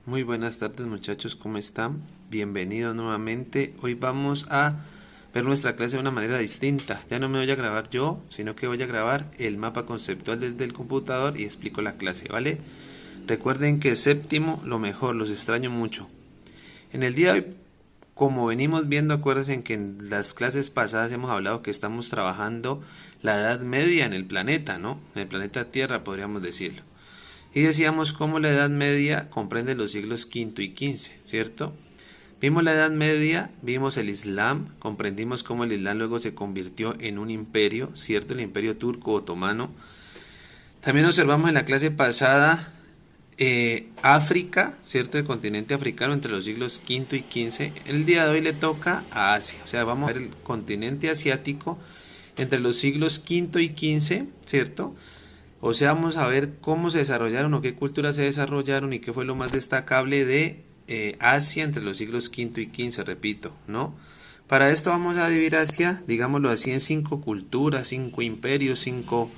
Muy buenas tardes muchachos, ¿cómo están? Bienvenidos nuevamente. Hoy vamos a ver nuestra clase de una manera distinta. Ya no me voy a grabar yo, sino que voy a grabar el mapa conceptual desde el computador y explico la clase, ¿vale? Recuerden que séptimo, lo mejor, los extraño mucho. En el día de hoy, como venimos viendo, acuérdense que en las clases pasadas hemos hablado que estamos trabajando la Edad Media en el planeta, ¿no? En el planeta Tierra, podríamos decirlo. Y decíamos cómo la Edad Media comprende los siglos V y XV, ¿cierto? Vimos la Edad Media, vimos el Islam, comprendimos cómo el Islam luego se convirtió en un imperio, ¿cierto? El imperio turco otomano. También observamos en la clase pasada África, ¿cierto? El continente africano entre los siglos V y XV. El día de hoy le toca a Asia, o sea, vamos a ver el continente asiático entre los siglos V y XV, ¿cierto? O sea, vamos a ver cómo se desarrollaron o qué culturas se desarrollaron y qué fue lo más destacable de Asia entre los siglos V y XV, repito, ¿no? Para esto vamos a dividir Asia, digámoslo así, en 5 culturas, 5 imperios, 5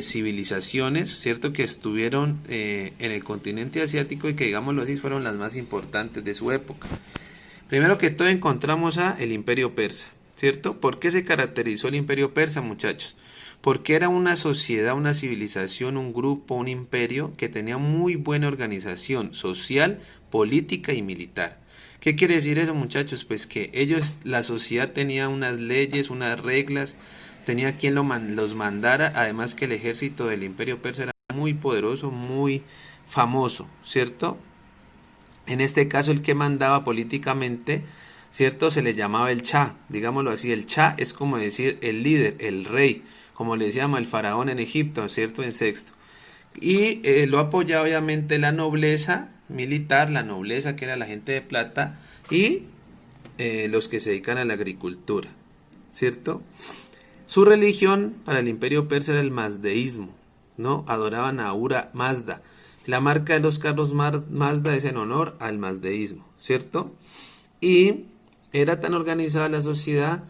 civilizaciones, ¿cierto? Que estuvieron en el continente asiático y que, digámoslo así, fueron las más importantes de su época. Primero que todo encontramos a el Imperio Persa, ¿cierto? ¿Por qué se caracterizó el Imperio Persa, muchachos? Porque era una sociedad, una civilización, un grupo, un imperio que tenía muy buena organización social, política y militar. ¿Qué quiere decir eso, muchachos? Pues que ellos, la sociedad tenía unas leyes, unas reglas, tenía quien los mandara, además que el ejército del Imperio Persa era muy poderoso, muy famoso, ¿cierto? En este caso el que mandaba políticamente, ¿cierto? Se le llamaba el Shah, digámoslo así. El Shah es como decir el líder, el rey, como le decíamos el faraón en Egipto, ¿cierto? En sexto. Y lo apoyaba obviamente la nobleza militar, la nobleza que era la gente de plata y los que se dedican a la agricultura, ¿cierto? Su religión para el imperio persa era el mazdeísmo, ¿no? Adoraban a Ahura Mazda. La marca de los carros Mazda es en honor al mazdeísmo, ¿cierto? Y era tan organizada la sociedad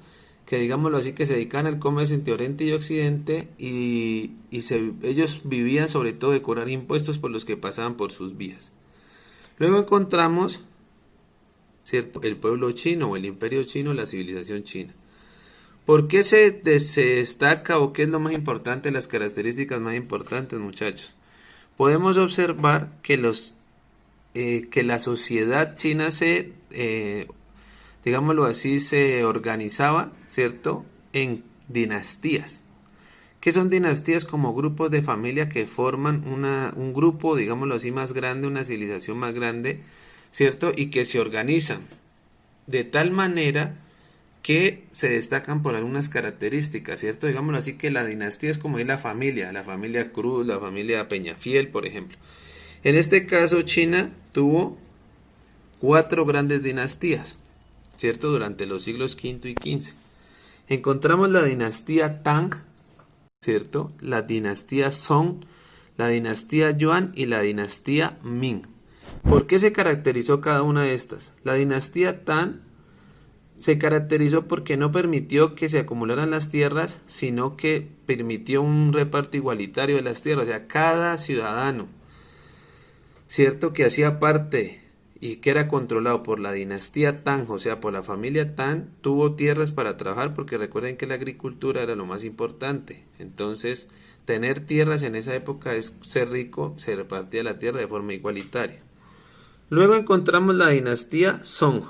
que, digámoslo así, que se dedicaban al comercio entre Oriente y Occidente ellos vivían sobre todo de cobrar impuestos por los que pasaban por sus vías. Luego encontramos, ¿cierto?, el pueblo chino o el imperio chino, la civilización china. ¿Por qué se destaca o qué es lo más importante, las características más importantes, muchachos? Podemos observar que la sociedad china digámoslo así, se organizaba, ¿cierto?, en dinastías. ¿Qué son dinastías? Como grupos de familia que forman un grupo, digámoslo así, más grande, una civilización más grande, ¿cierto? Y que se organizan de tal manera que se destacan por algunas características, ¿cierto? Digámoslo así, que la dinastía es como es la familia Cruz, la familia Peñafiel, por ejemplo. En este caso, China tuvo 4 grandes dinastías, ¿cierto? Durante los siglos V y XV. Encontramos la dinastía Tang, ¿cierto? La dinastía Song, la dinastía Yuan y la dinastía Ming. ¿Por qué se caracterizó cada una de estas? La dinastía Tang se caracterizó porque no permitió que se acumularan las tierras, sino que permitió un reparto igualitario de las tierras. O sea, cada ciudadano, ¿cierto?, que hacía parte y que era controlado por la dinastía Tang, o sea, por la familia Tang, tuvo tierras para trabajar, porque recuerden que la agricultura era lo más importante. Entonces, tener tierras en esa época es ser rico, se repartía la tierra de forma igualitaria. Luego encontramos la dinastía Song,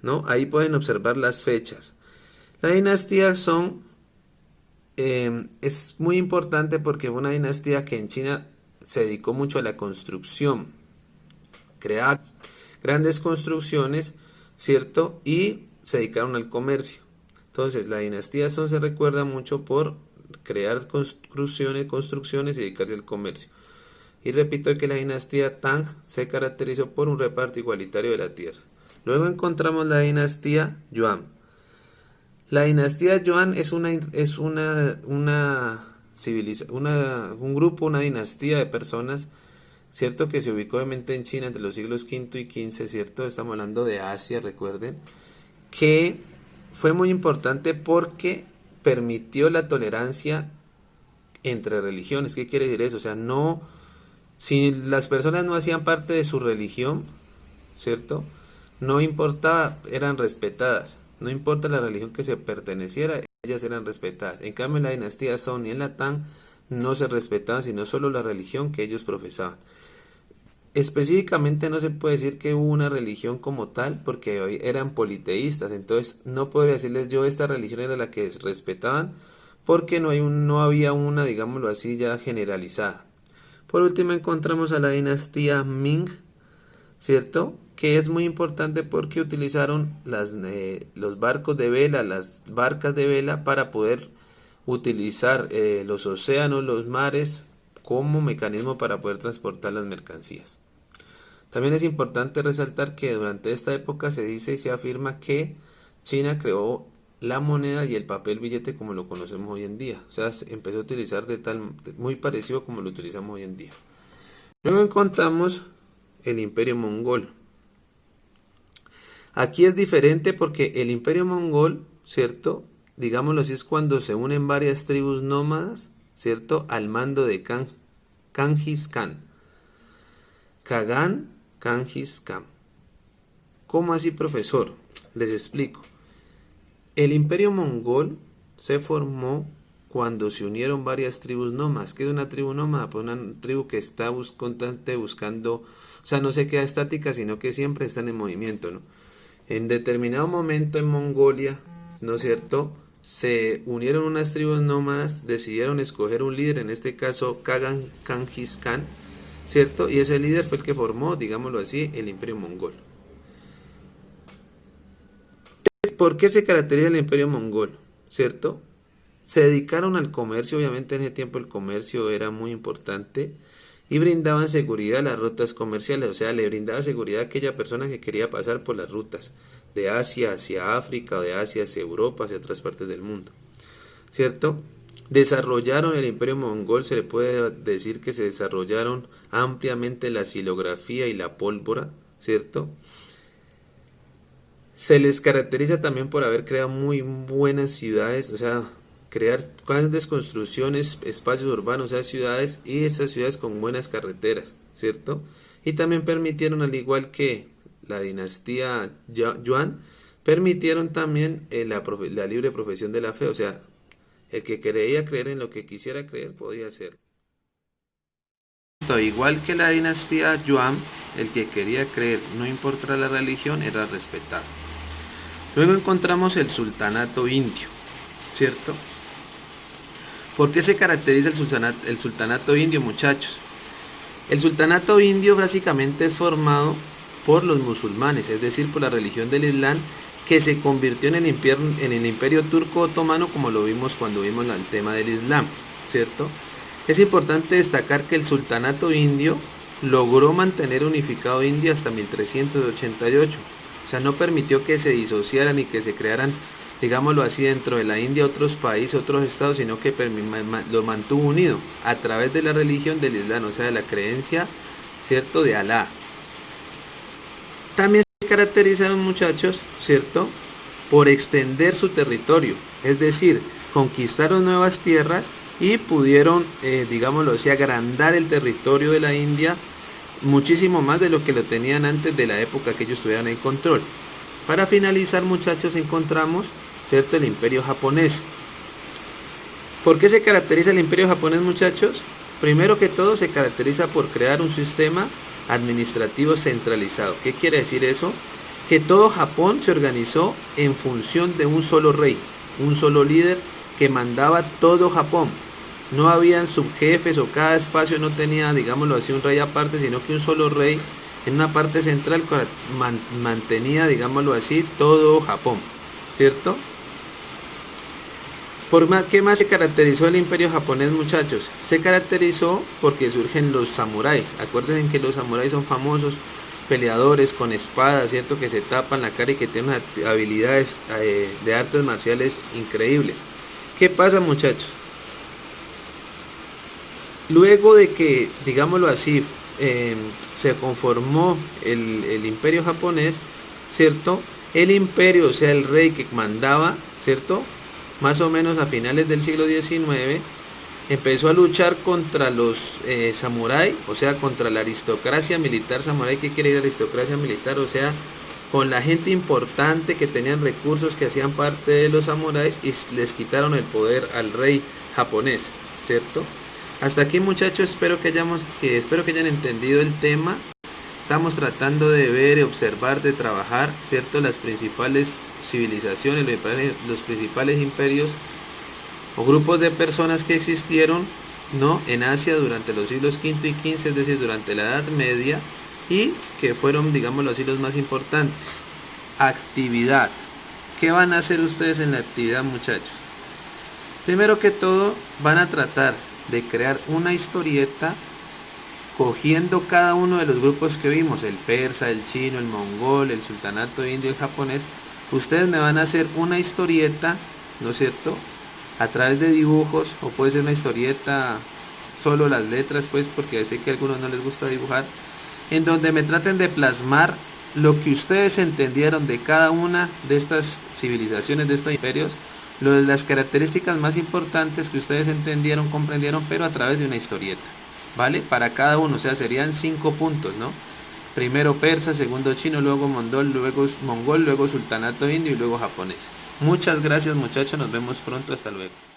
¿no? Ahí pueden observar las fechas. La dinastía Song es muy importante porque fue una dinastía que en China se dedicó mucho a la construcción, creaba grandes construcciones, ¿cierto? Y se dedicaron al comercio. Entonces, la dinastía Song se recuerda mucho por crear construcciones y dedicarse al comercio. Y repito que la dinastía Tang se caracterizó por un reparto igualitario de la tierra. Luego encontramos la dinastía Yuan. La dinastía Yuan un grupo, una dinastía de personas, ¿cierto?, que se ubicó obviamente en China entre los siglos V y XV, ¿cierto? Estamos hablando de Asia, recuerden, que fue muy importante porque permitió la tolerancia entre religiones. ¿Qué quiere decir eso? O sea, no, si las personas no hacían parte de su religión, ¿cierto? No importaba, eran respetadas. No importa la religión que se perteneciera, ellas eran respetadas. En cambio, en la dinastía Song y en la Tang no se respetaban, sino solo la religión que ellos profesaban. Específicamente no se puede decir que hubo una religión como tal, porque hoy eran politeístas, entonces no podría decirles yo esta religión era la que respetaban, porque no había una, digámoslo así, ya generalizada. Por último encontramos a la dinastía Ming, ¿cierto? Que es muy importante porque utilizaron los barcos de vela, las barcas de vela para poder utilizar los océanos, los mares como mecanismo para poder transportar las mercancías. También es importante resaltar que durante esta época se dice y se afirma que China creó la moneda y el papel billete como lo conocemos hoy en día. O sea, se empezó a utilizar muy parecido como lo utilizamos hoy en día. Luego encontramos el Imperio Mongol. Aquí es diferente porque el Imperio Mongol, ¿cierto? Digámoslo así, es cuando se unen varias tribus nómadas, ¿cierto? Al mando de Genghis Khan. Genghis Khan. ¿Cómo así, profesor? Les explico. El Imperio Mongol se formó cuando se unieron varias tribus nómadas. ¿Qué es una tribu nómada? Pues una tribu que está constante buscando, o sea, no se queda estática, sino que siempre están en movimiento, ¿no? En determinado momento en Mongolia, ¿no es cierto?, se unieron unas tribus nómadas, decidieron escoger un líder, en este caso Genghis Khan, ¿cierto? Y ese líder fue el que formó, digámoslo así, el Imperio Mongol. ¿Por qué se caracteriza el Imperio Mongol? ¿Cierto? Se dedicaron al comercio, obviamente en ese tiempo el comercio era muy importante, y brindaban seguridad a las rutas comerciales, o sea, le brindaba seguridad a aquella persona que quería pasar por las rutas de Asia hacia África, o de Asia hacia Europa, hacia otras partes del mundo, ¿cierto? Desarrollaron el Imperio Mongol, se le puede decir que se desarrollaron ampliamente la xilografía y la pólvora, ¿cierto? Se les caracteriza también por haber creado muy buenas ciudades, o sea, crear grandes construcciones, espacios urbanos, o sea, ciudades, y esas ciudades con buenas carreteras, ¿cierto? Y también permitieron, al igual que la dinastía Yuan, permitieron también la libre profesión de la fe, o sea, el que quería creer en lo que quisiera creer podía hacerlo. Igual que la dinastía Yuan, el que quería creer, no importa la religión, era respetado. Luego encontramos el sultanato indio, ¿cierto? ¿Por qué se caracteriza el sultanato indio, muchachos? El sultanato indio básicamente es formado por los musulmanes, es decir, por la religión del Islam, que se convirtió en el imperio turco otomano, como lo vimos cuando vimos el tema del Islam, ¿cierto? Es importante destacar que el sultanato indio logró mantener unificado India hasta 1388. O sea, no permitió que se disociaran y que se crearan, digámoslo así, dentro de la India otros países, otros estados, sino que lo mantuvo unido a través de la religión del Islam, o sea, de la creencia, ¿cierto?, de Alá. También se caracterizaron, muchachos, ¿cierto?, por extender su territorio, es decir, conquistaron nuevas tierras y pudieron, digámoslo así, agrandar el territorio de la India muchísimo más de lo que lo tenían antes de la época que ellos estuvieran en control. Para finalizar, muchachos, encontramos, ¿cierto?, el imperio japonés. ¿Por qué se caracteriza el imperio japonés, muchachos? Primero que todo, se caracteriza por crear un sistema administrativo centralizado. ¿Qué quiere decir eso? Que todo Japón se organizó en función de un solo rey, un solo líder que mandaba todo Japón. No habían subjefes o cada espacio no tenía, digámoslo así, un rey aparte, sino que un solo rey en una parte central mantenía, digámoslo así, todo Japón, ¿cierto? ¿Qué más se caracterizó el imperio japonés, muchachos? Se caracterizó porque surgen los samuráis. Acuérdense que los samuráis son famosos peleadores con espadas, ¿cierto?, que se tapan la cara y que tienen habilidades de artes marciales increíbles. ¿Qué pasa, muchachos? Luego de que, digámoslo así, se conformó el imperio japonés, ¿cierto? El imperio, o sea, el rey que mandaba, ¿cierto?, más o menos a finales del siglo XIX, empezó a luchar contra los samurái, o sea, contra la aristocracia militar samurái. ¿Qué quiere decir aristocracia militar? O sea, con la gente importante que tenían recursos, que hacían parte de los samuráis, y les quitaron el poder al rey japonés, ¿cierto? Hasta aquí, muchachos, espero que hayan entendido el tema. Estamos tratando de ver, observar, de trabajar, ¿cierto? Las principales civilizaciones, los principales imperios o grupos de personas que existieron, ¿no?, en Asia durante los siglos V y XV, es decir, durante la Edad Media, y que fueron, digámoslo así, los más importantes. Actividad. ¿Qué van a hacer ustedes en la actividad, muchachos? Primero que todo, van a tratar de crear una historieta cogiendo cada uno de los grupos que vimos, el persa, el chino, el mongol, el sultanato indio, el japonés. Ustedes me van a hacer una historieta, ¿no es cierto?, a través de dibujos, o puede ser una historieta solo las letras, pues, porque sé que a algunos no les gusta dibujar, en donde me traten de plasmar lo que ustedes entendieron de cada una de estas civilizaciones, de estos imperios, las características más importantes que ustedes entendieron, comprendieron, pero a través de una historieta, ¿vale? Para cada uno, o sea, serían 5 puntos, ¿no? Primero persa, segundo chino, luego mongol, luego sultanato indio y luego japonés. Muchas gracias, muchachos, nos vemos pronto, hasta luego.